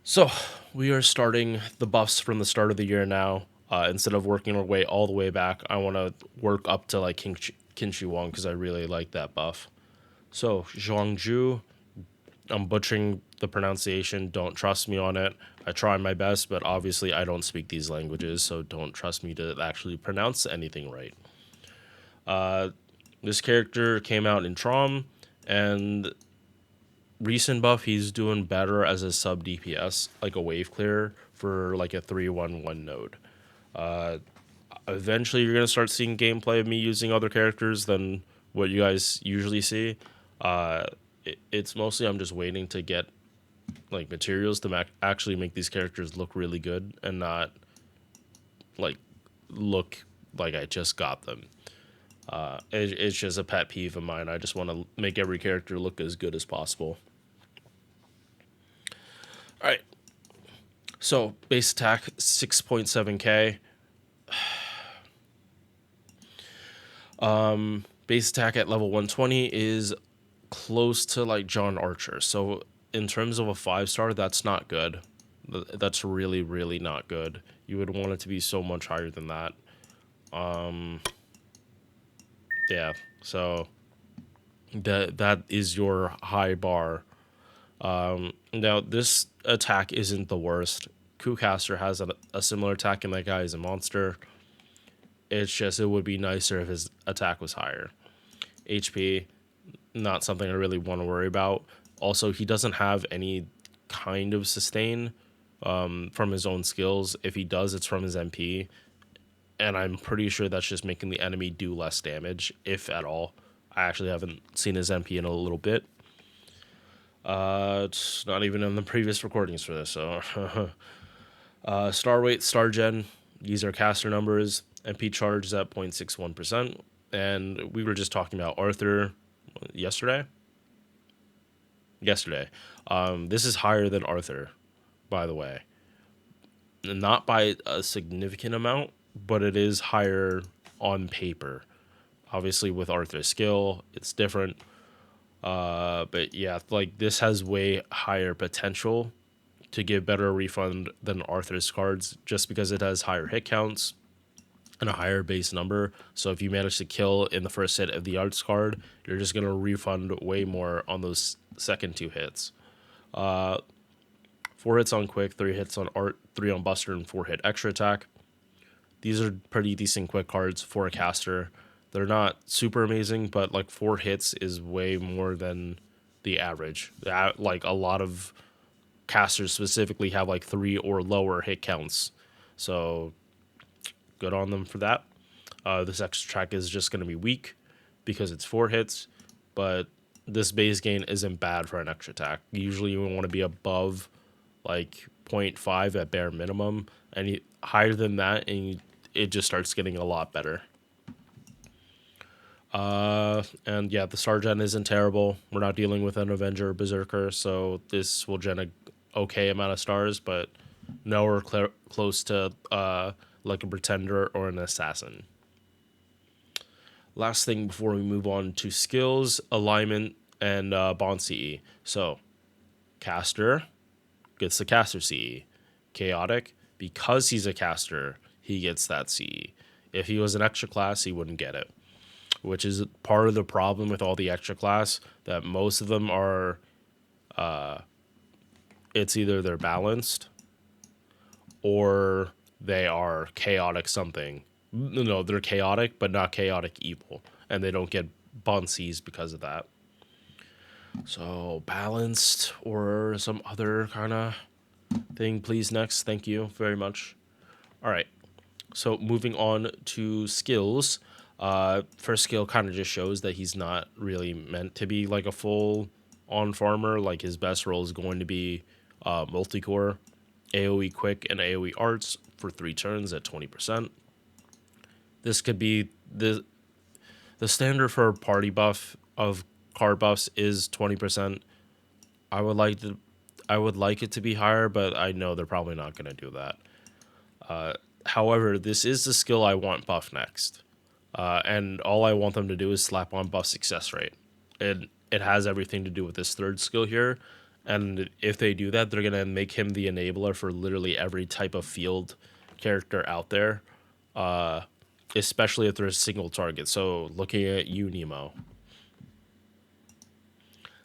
So we are starting the buffs from the start of the year now. Instead of working our way all the way back, I want to work up to like Qin Shi Huang because I really like that buff. So Zhang Jue, I'm butchering the pronunciation. Don't trust me on it. I try my best, but obviously I don't speak these languages, so don't trust me to actually pronounce anything right. This character came out in Trom, and recent buff, he's doing better as a sub DPS, like a wave clear for like a 3-1-1 node. Eventually, you're gonna start seeing gameplay of me using other characters than what you guys usually see. It's mostly I'm just waiting to get like materials to actually make these characters look really good and not like look like I just got them. It's just a pet peeve of mine. I just want to make every character look as good as possible. All right, so base attack 6.7k. Base attack at level 120 is close to like John Archer. So in terms of a 5-star, that's not good. That's really, really not good. You would want it to be so much higher than that. Yeah. So that is your high bar. Now this attack isn't the worst. Kucaster has a similar attack, and that guy is a monster. It's just it would be nicer if his attack was higher. HP, not something I really want to worry about. Also, he doesn't have any kind of sustain from his own skills. If he does, it's from his MP, and I'm pretty sure that's just making the enemy do less damage, if at all. I actually haven't seen his MP in a little bit. It's not even in the previous recordings for this. So, star weight, star gen. These are caster numbers. MP charge is at 0.61%. And we were just talking about Arthur yesterday. This is higher than Arthur, by the way. Not by a significant amount, but it is higher on paper. Obviously, with Arthur's skill, it's different. But yeah, like this has way higher potential to give better refund than Arthur's cards just because it has higher hit counts and a higher base number. So if you manage to kill in the first hit of the arts card, you're just gonna refund way more on those second 2 hits. 4 hits on quick, 3 hits on art, 3 on buster, and 4 hit extra attack. These are pretty decent quick cards for a caster. They're not super amazing, but like 4 hits is way more than the average. Like a lot of casters specifically have like 3 or lower hit counts. So good on them for that. This extra track is just going to be weak because it's 4 hits, but this base gain isn't bad for an extra attack. Usually you want to be above like 0.5 at bare minimum, and higher than that, and it just starts getting a lot better. And yeah, the star gen isn't terrible. We're not dealing with an Avenger or Berserker, so this will gen a okay amount of stars, but nowhere close to like a Pretender or an Assassin. Last thing before we move on to skills, alignment, and bond CE. So, caster gets the caster CE. Chaotic, because he's a caster, he gets that CE. If he was an extra class, he wouldn't get it, which is part of the problem with all the extra class, that most of them are, it's either they're balanced or they are chaotic something. No, they're chaotic, but not chaotic evil, and they don't get bond Cs because of that. So balanced or some other kind of thing, please. Next, thank you very much. All right, so moving on to skills. First skill kind of just shows that he's not really meant to be like a full on farmer. Like his best role is going to be multi-core, AoE quick, and AoE arts for 3 turns at 20%. This could be the standard for party buff of card buffs is 20%. I would like it to be higher, but I know they're probably not going to do that. However, this is the skill I want buff next. And all I want them to do is slap on buff success rate. It has everything to do with this third skill here, And if they do that, they're gonna make him the enabler for literally every type of field character out there, especially if there's single target. So looking at you, Nemo.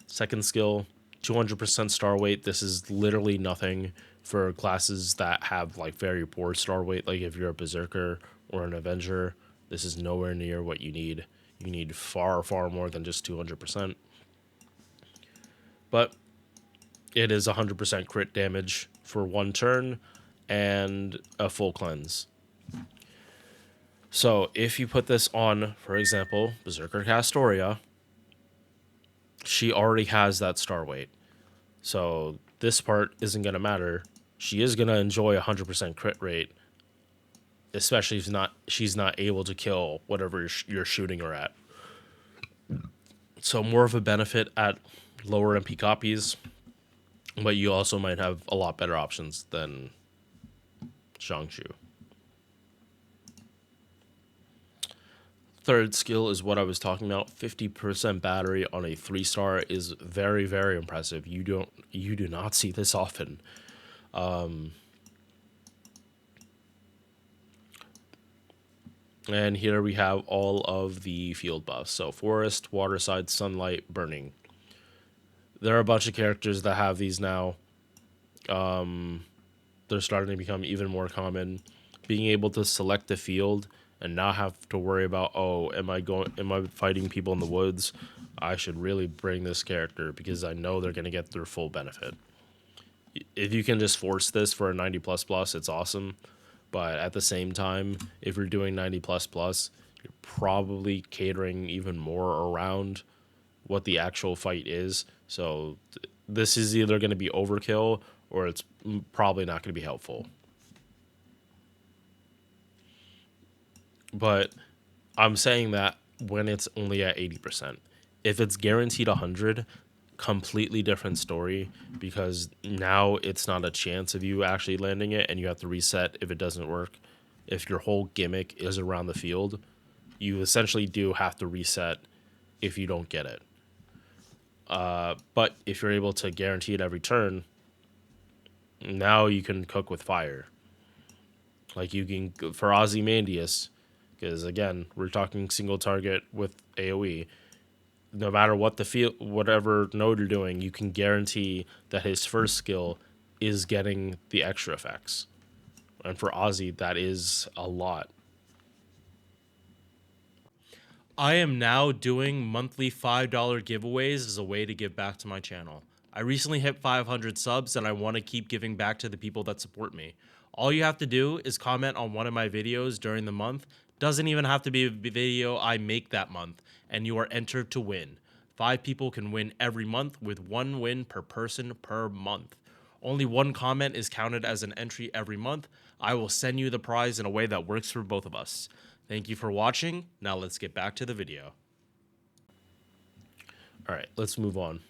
Second skill, 200% star weight. This is literally nothing for classes that have like very poor star weight. Like if you're a berserker or an avenger, this is nowhere near what you need. You need far, far more than just 200%. But it is 100% crit damage for 1 turn and a full cleanse. So if you put this on, for example, Berserker Castoria, she already has that star weight. So this part isn't going to matter. She is going to enjoy 100% crit rate, especially if she's not able to kill whatever you're shooting her at. So more of a benefit at lower MP copies, but you also might have a lot better options than Zhang Jue. Third skill is what I was talking about. 50% battery on a 3-star is very, very impressive. You do not see this often. And here we have all of the field buffs. So forest, waterside, sunlight, burning. There are a bunch of characters that have these now. They're starting to become even more common. Being able to select the field and not have to worry about, oh, am I fighting people in the woods? I should really bring this character because I know they're going to get their full benefit. If you can just force this for a 90++, it's awesome. But at the same time, if you're doing 90++, you're probably catering even more around what the actual fight is. So this is either going to be overkill or it's probably not going to be helpful. But I'm saying that when it's only at 80%. If it's guaranteed 100, completely different story, because now it's not a chance of you actually landing it and you have to reset if it doesn't work. If your whole gimmick is around the field, you essentially do have to reset if you don't get it. But if you're able to guarantee it every turn, now you can cook with fire. Like you can, for Ozymandias, because again, we're talking single target with AoE. No matter what the field, whatever node you're doing, you can guarantee that his first skill is getting the extra effects. And for Ozzy, that is a lot. I am now doing monthly $5 giveaways as a way to give back to my channel. I recently hit 500 subs and I want to keep giving back to the people that support me. All you have to do is comment on one of my videos during the month. Doesn't even have to be a video I make that month, and you are entered to win. 5 people can win every month with 1 win per person per month. Only 1 comment is counted as an entry every month. I will send you the prize in a way that works for both of us. Thank you for watching. Now let's get back to the video. All right, let's move on.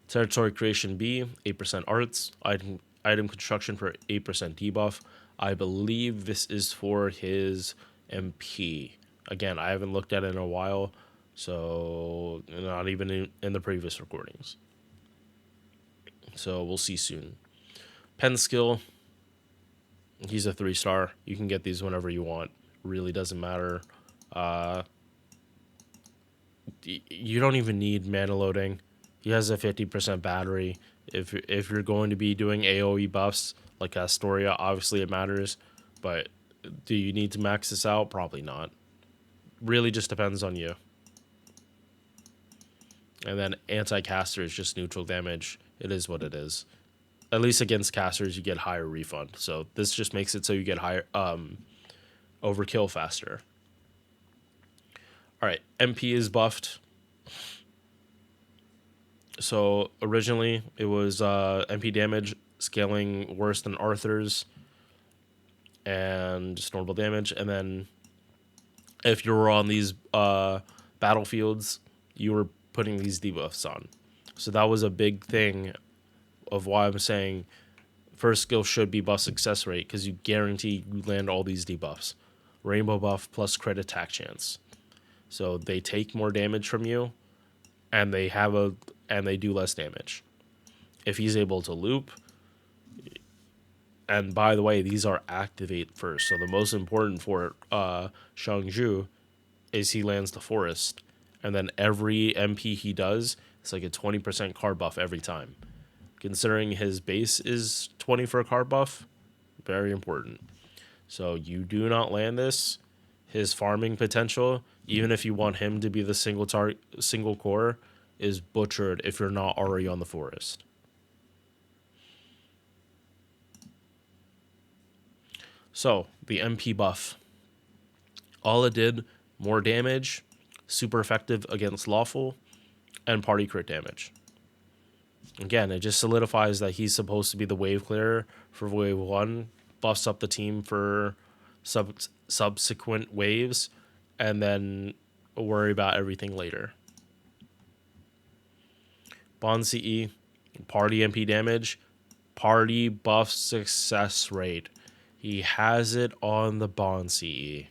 Territory creation B, 8% arts. Item construction for 8% debuff. I believe this is for his MP. Again, I haven't looked at it in a while, so not even in the previous recordings. So we'll see soon. Pen skill. He's a 3-star. You can get these whenever you want. Really doesn't matter. You don't even need mana loading. He has a 50% battery. If you're going to be doing AoE buffs like Astoria, obviously it matters. But do you need to max this out? Probably not. Really just depends on you. And then anti-caster is just neutral damage. It is what it is. At least against casters, you get higher refund. So this just makes it so you get higher overkill faster. All right, MP is buffed. So originally it was MP damage scaling worse than Arthur's and just normal damage. And then if you were on these battlefields, you were putting these debuffs on. So that was a big thing of why I'm saying first skill should be buff success rate, because you guarantee you land all these debuffs. Rainbow buff plus crit attack chance. So they take more damage from you, and they do less damage. if he's able to loop. And by the way, these are activate first. So the most important for Zhang Jue is he lands the forest. And then every MP he does, it's like a 20% card buff every time. Considering his base is 20 for a card buff, very important. So you do not land this. His farming potential, even if you want him to be the single core, is butchered if you're not already on the forest. So the MP buff, all it did, more damage, super effective against lawful, and party crit damage. Again, it just solidifies that he's supposed to be the wave clearer for wave 1, buffs up the team for subsequent waves, and then worry about everything later. Bond CE, party MP damage, party buff success rate. He has it on the Bond CE.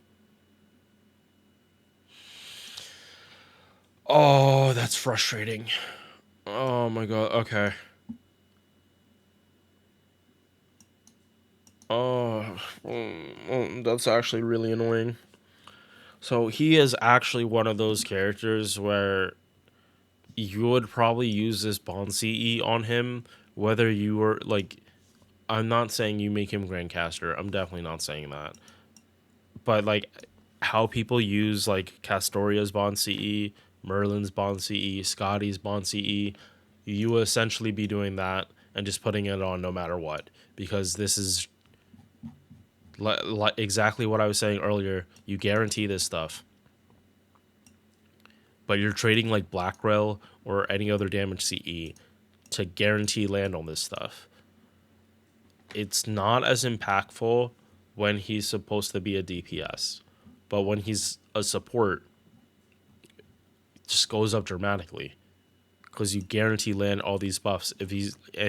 Oh, that's frustrating. Oh my god, okay. Oh, that's actually really annoying. So he is actually one of those characters where you would probably use this Bond CE on him, whether you were like, I'm not saying you make him Grandcaster. I'm definitely not saying that. But like how people use like Castoria's Bond CE, Merlin's Bond CE, Scotty's Bond CE, you will essentially be doing that and just putting it on no matter what, because this is exactly what I was saying earlier. You guarantee this stuff, but you're trading like Black Rail or any other damage CE to guarantee land on this stuff. It's not as impactful when he's supposed to be a DPS, but when he's a support, it just goes up dramatically because you guarantee land all these buffs. If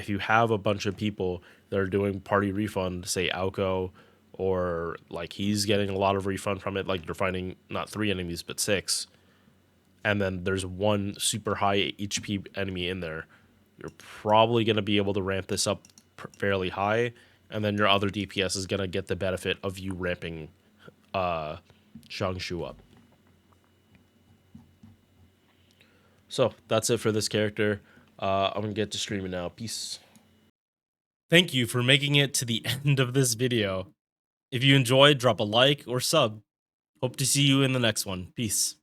you have a bunch of people that are doing party refund, say Alco, or like he's getting a lot of refund from it, like you're finding not 3 enemies but 6, and then there's one super high HP enemy in there, you're probably going to be able to ramp this up fairly high, and then your other DPS is going to get the benefit of you ramping Zhang Jue up. So that's it for this character. I'm going to get to streaming now. Peace. Thank you for making it to the end of this video. If you enjoyed, drop a like or sub. Hope to see you in the next one. Peace.